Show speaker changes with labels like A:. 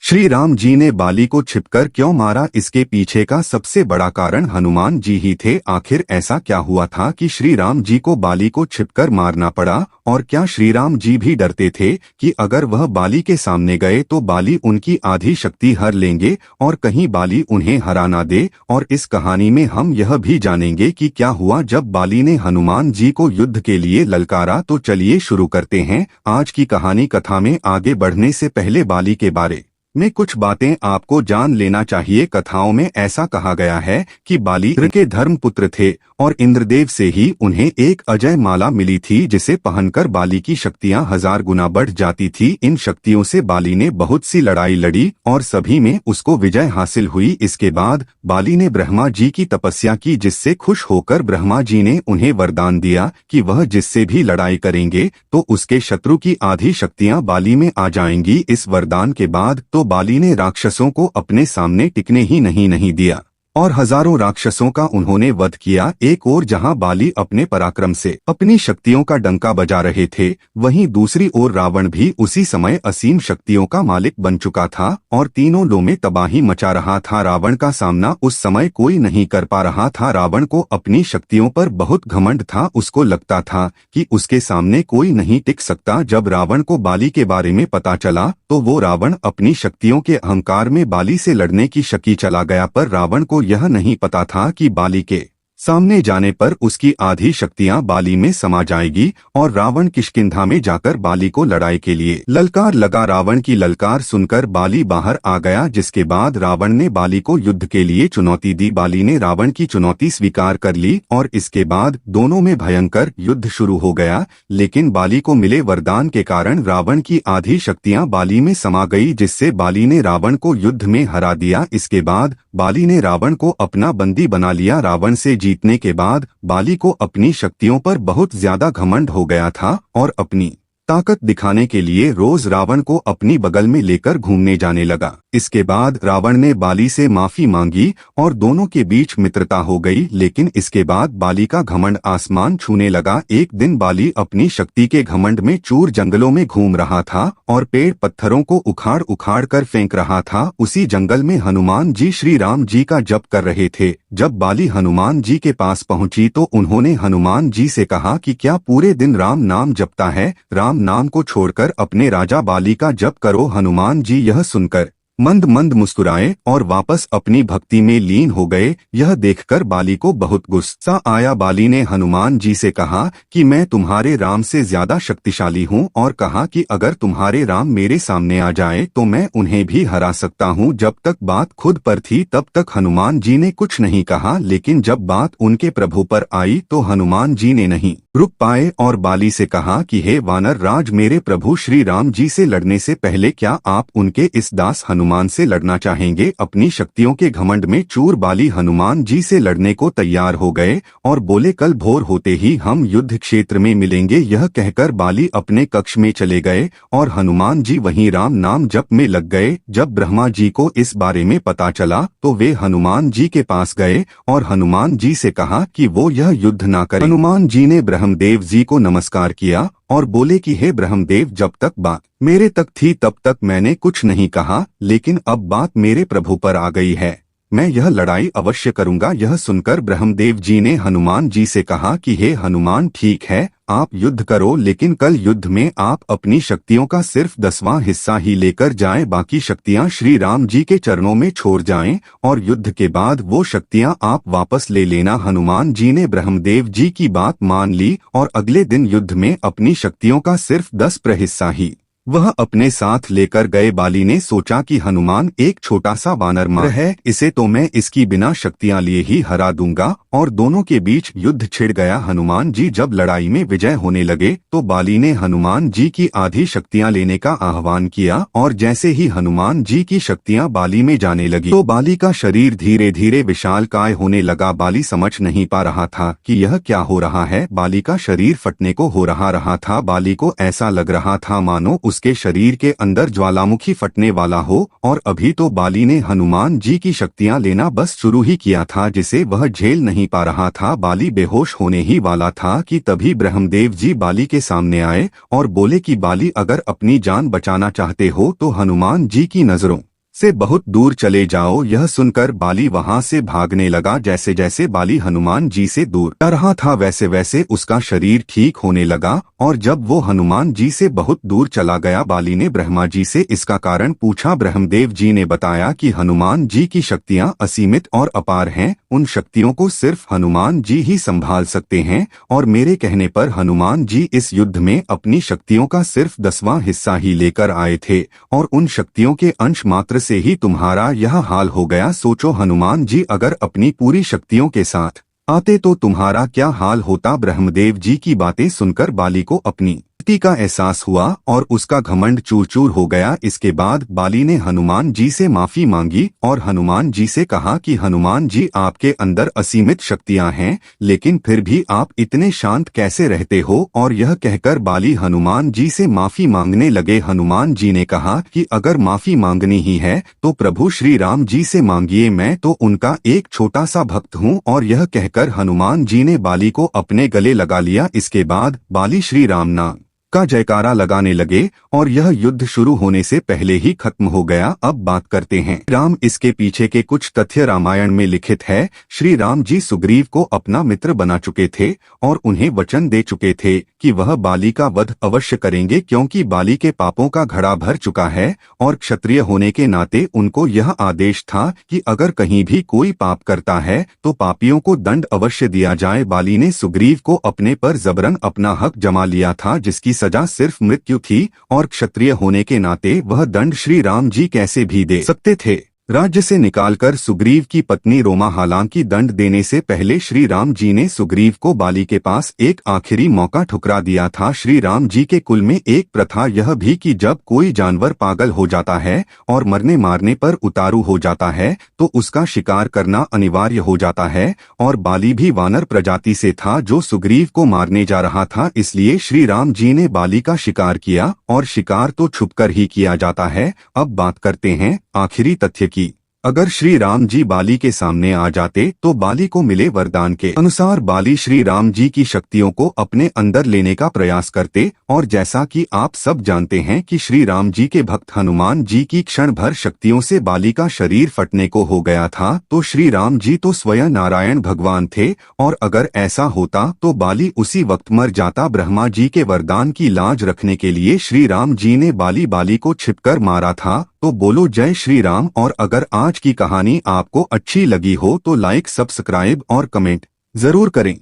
A: श्री राम जी ने बाली को छिपकर क्यों मारा, इसके पीछे का सबसे बड़ा कारण हनुमान जी ही थे। आखिर ऐसा क्या हुआ था कि श्री राम जी को बाली को छिपकर मारना पड़ा, और क्या श्री राम जी भी डरते थे कि अगर वह बाली के सामने गए तो बाली उनकी आधी शक्ति हर लेंगे और कहीं बाली उन्हें हरा ना दे। और इस कहानी में हम यह भी जानेंगे कि क्या हुआ जब बाली ने हनुमान जी को युद्ध के लिए ललकारा। तो चलिए शुरू करते हैं आज की कहानी। कथा में आगे बढ़ने से पहले बाली के बारे में कुछ बातें आपको जान लेना चाहिए। कथाओं में ऐसा कहा गया है कि बाली इंद्र के धर्मपुत्र थे और इंद्रदेव से ही उन्हें एक अजय माला मिली थी, जिसे पहनकर बाली की शक्तियां 1000 गुना बढ़ जाती थी। इन शक्तियों से बाली ने बहुत सी लड़ाई लड़ी और सभी में उसको विजय हासिल हुई। इसके बाद बाली ने ब्रह्मा जी की तपस्या की, जिससे खुश होकर ब्रह्मा जी ने उन्हें वरदान दिया कि वह जिससे भी लड़ाई करेंगे तो उसके शत्रु की आधी शक्तियां बाली में आ जाएंगी। इस वरदान के बाद तो बाली ने राक्षसों को अपने सामने टिकने ही नहीं दिया और हजारों राक्षसों का उन्होंने वध किया। एक ओर जहां बाली अपने पराक्रम से अपनी शक्तियों का डंका बजा रहे थे, वहीं दूसरी ओर रावण भी उसी समय असीम शक्तियों का मालिक बन चुका था और तीनों लों में तबाही मचा रहा था। रावण का सामना उस समय कोई नहीं कर पा रहा था। रावण को अपनी शक्तियों पर बहुत घमंड था। उसको लगता था कि उसके सामने कोई नहीं टिक सकता। जब रावण को बाली के बारे में पता चला तो वो रावण अपनी शक्तियों के अहंकार में बाली से लड़ने की शकी चला गया, पर रावण को यह नहीं पता था कि बाली के सामने जाने पर उसकी आधी शक्तियां बाली में समा जाएगी और रावण किष्किंधा में जाकर बाली को लड़ाई के लिए ललकार लगा। रावण की ललकार सुनकर बाली बाहर आ गया, जिसके बाद रावण ने बाली को युद्ध के लिए चुनौती दी। बाली ने रावण की चुनौती स्वीकार कर ली और इसके बाद दोनों में भयंकर युद्ध शुरू हो गया। लेकिन बाली को मिले वरदान के कारण रावण की आधी शक्तियां बाली में समा गई, जिससे बाली ने रावण को युद्ध में हरा दिया। इसके बाद बाली ने रावण को अपना बंदी बना लिया। रावण से जीतने के बाद बाली को अपनी शक्तियों पर बहुत ज्यादा घमंड हो गया था और अपनी ताकत दिखाने के लिए रोज रावण को अपनी बगल में लेकर घूमने जाने लगा। इसके बाद रावण ने बाली से माफी मांगी और दोनों के बीच मित्रता हो गई। लेकिन इसके बाद बाली का घमंड आसमान छूने लगा। एक दिन बाली अपनी शक्ति के घमंड में चूर जंगलों में घूम रहा था और पेड़ पत्थरों को उखाड़ उखाड़ कर फेंक रहा था। उसी जंगल में हनुमान जी श्री राम जी का जप कर रहे थे। जब बाली हनुमान जी के पास पहुंची तो उन्होंने हनुमान जी से कहा कि क्या पूरे दिन राम नाम जपता है? राम नाम को छोड़कर अपने राजा बाली का जप करो। हनुमान जी यह सुनकर मंद मंद मुस्कुराए और वापस अपनी भक्ति में लीन हो गए। यह देखकर बाली को बहुत गुस्सा आया। बाली ने हनुमान जी से कहा कि मैं तुम्हारे राम से ज्यादा शक्तिशाली हूँ और कहा कि अगर तुम्हारे राम मेरे सामने आ जाए तो मैं उन्हें भी हरा सकता हूँ। जब तक बात खुद पर थी तब तक हनुमान जी ने कुछ नहीं कहा, लेकिन जब बात उनके प्रभु पर आई तो हनुमान जी ने नहीं रुक पाए और बाली से कहा कि हे वानर राज, मेरे प्रभु श्री राम जी से लड़ने से पहले क्या आप उनके इस दास हनुमान से लड़ना चाहेंगे? अपनी शक्तियों के घमंड में चूर बाली हनुमान जी से लड़ने को तैयार हो गए और बोले कल भोर होते ही हम युद्ध क्षेत्र में मिलेंगे। यह कहकर बाली अपने कक्ष में चले गए और हनुमान जी वहीं राम नाम जप में लग गए। जब ब्रह्मा जी को इस बारे में पता चला तो वे हनुमान जी के पास गए और हनुमान जी से कहा कि वो यह युद्ध ना करें। हनुमान जी ने ब्रह्मदेव जी को नमस्कार किया और बोले कि हे ब्रह्मदेव, जब तक बात मेरे तक थी तब तक मैंने कुछ नहीं कहा, लेकिन अब बात मेरे प्रभु पर आ गई है, मैं यह लड़ाई अवश्य करूंगा। यह सुनकर ब्रह्मदेव जी ने हनुमान जी से कहा कि हे हनुमान, ठीक है आप युद्ध करो, लेकिन कल युद्ध में आप अपनी शक्तियों का सिर्फ 10वां हिस्सा ही लेकर जाएं, बाकी शक्तियां श्री राम जी के चरणों में छोड़ जाएं और युद्ध के बाद वो शक्तियां आप वापस ले लेना। हनुमान जी ने ब्रह्मदेव जी की बात मान ली और अगले दिन युद्ध में अपनी शक्तियों का सिर्फ 10 हिस्सा ही वह अपने साथ लेकर गए। बाली ने सोचा कि हनुमान एक छोटा सा वानर मात्र है, इसे तो मैं इसकी बिना शक्तियां लिए ही हरा दूंगा। और दोनों के बीच युद्ध छिड़ गया। हनुमान जी जब लड़ाई में विजय होने लगे तो बाली ने हनुमान जी की आधी शक्तियां लेने का आह्वान किया और जैसे ही हनुमान जी की शक्तियां बाली में जाने लगी तो बाली का शरीर धीरे धीरे विशालकाय होने लगा। बाली समझ नहीं पा रहा था कि यह क्या हो रहा है। बाली का शरीर फटने को हो रहा था। बाली को ऐसा लग रहा था मानो उसके शरीर के अंदर ज्वालामुखी फटने वाला हो। और अभी तो बाली ने हनुमान जी की शक्तियां लेना बस शुरू ही किया था, जिसे वह झेल नहीं पा रहा था। बाली बेहोश होने ही वाला था कि तभी ब्रह्मदेव जी बाली के सामने आए और बोले कि बाली, अगर अपनी जान बचाना चाहते हो तो हनुमान जी की नजरों से बहुत दूर चले जाओ। यह सुनकर बाली वहां से भागने लगा। जैसे जैसे बाली हनुमान जी से दूर जा रहा था वैसे वैसे उसका शरीर ठीक होने लगा, और जब वो हनुमान जी से बहुत दूर चला गया, बाली ने ब्रह्मा जी से इसका कारण पूछा। ब्रह्मदेव जी ने बताया कि हनुमान जी की शक्तियां असीमित और अपार हैं, उन शक्तियों को सिर्फ हनुमान जी ही संभाल सकते हैं, और मेरे कहने पर हनुमान जी इस युद्ध में अपनी शक्तियों का सिर्फ 10वां हिस्सा ही लेकर आए थे, और उन शक्तियों के अंश मात्र से ही तुम्हारा यह हाल हो गया। सोचो, हनुमान जी अगर अपनी पूरी शक्तियों के साथ आते तो तुम्हारा क्या हाल होता। ब्रह्मदेव जी की बातें सुनकर बाली को अपनी का एहसास हुआ और उसका घमंड चूर चूर हो गया। इसके बाद बाली ने हनुमान जी से माफी मांगी और हनुमान जी से कहा कि हनुमान जी, आपके अंदर असीमित शक्तियां हैं, लेकिन फिर भी आप इतने शांत कैसे रहते हो। और यह कहकर बाली हनुमान जी से माफी मांगने लगे। हनुमान जी ने कहा कि अगर माफी मांगनी ही है तो प्रभु श्री राम जी से मांगिए, मैं तो उनका एक छोटा सा भक्त हूँ। और यह कहकर हनुमान जी ने बाली को अपने गले लगा लिया। इसके बाद बाली श्री राम नाम का जयकारा लगाने लगे और यह युद्ध शुरू होने से पहले ही खत्म हो गया। अब बात करते हैं राम। इसके पीछे के कुछ तथ्य रामायण में लिखित है। श्री राम जी सुग्रीव को अपना मित्र बना चुके थे और उन्हें वचन दे चुके थे कि वह बाली का वध अवश्य करेंगे, क्योंकि बाली के पापों का घड़ा भर चुका है और क्षत्रिय होने के नाते उनको यह आदेश था कि अगर कहीं भी कोई पाप करता है तो पापियों को दंड अवश्य दिया जाए। बाली ने सुग्रीव को अपने पर जबरन अपना हक जमा लिया था, जिसकी सजा सिर्फ मृत्यु थी, और क्षत्रिय होने के नाते वह दंड श्री राम जी कैसे भी दे सकते थे। राज्य से निकालकर सुग्रीव की पत्नी रोमा, हालांकि दंड देने से पहले श्री राम जी ने सुग्रीव को बाली के पास एक आखिरी मौका ठुकरा दिया था। श्री राम जी के कुल में एक प्रथा यह भी कि जब कोई जानवर पागल हो जाता है और मरने मारने पर उतारू हो जाता है तो उसका शिकार करना अनिवार्य हो जाता है, और बाली भी वानर प्रजाति से था जो सुग्रीव को मारने जा रहा था। इसलिए श्री राम जी ने बाली का शिकार किया, और शिकार तो छुपकर ही किया जाता है। अब बात करते हैं आखिरी तथ्य की। अगर श्री राम जी बाली के सामने आ जाते तो बाली को मिले वरदान के अनुसार बाली श्री राम जी की शक्तियों को अपने अंदर लेने का प्रयास करते, और जैसा कि आप सब जानते हैं कि श्री राम जी के भक्त हनुमान जी की क्षण भर शक्तियों से बाली का शरीर फटने को हो गया था, तो श्री राम जी तो स्वयं नारायण भगवान थे, और अगर ऐसा होता तो बाली उसी वक्त मर जाता। ब्रह्मा जी के वरदान की लाज रखने के लिए श्री राम जी ने बाली को छिपकर मारा था। तो बोलो जय श्री राम। और अगर आज की कहानी आपको अच्छी लगी हो तो लाइक, सब्सक्राइब और कमेंट जरूर करें।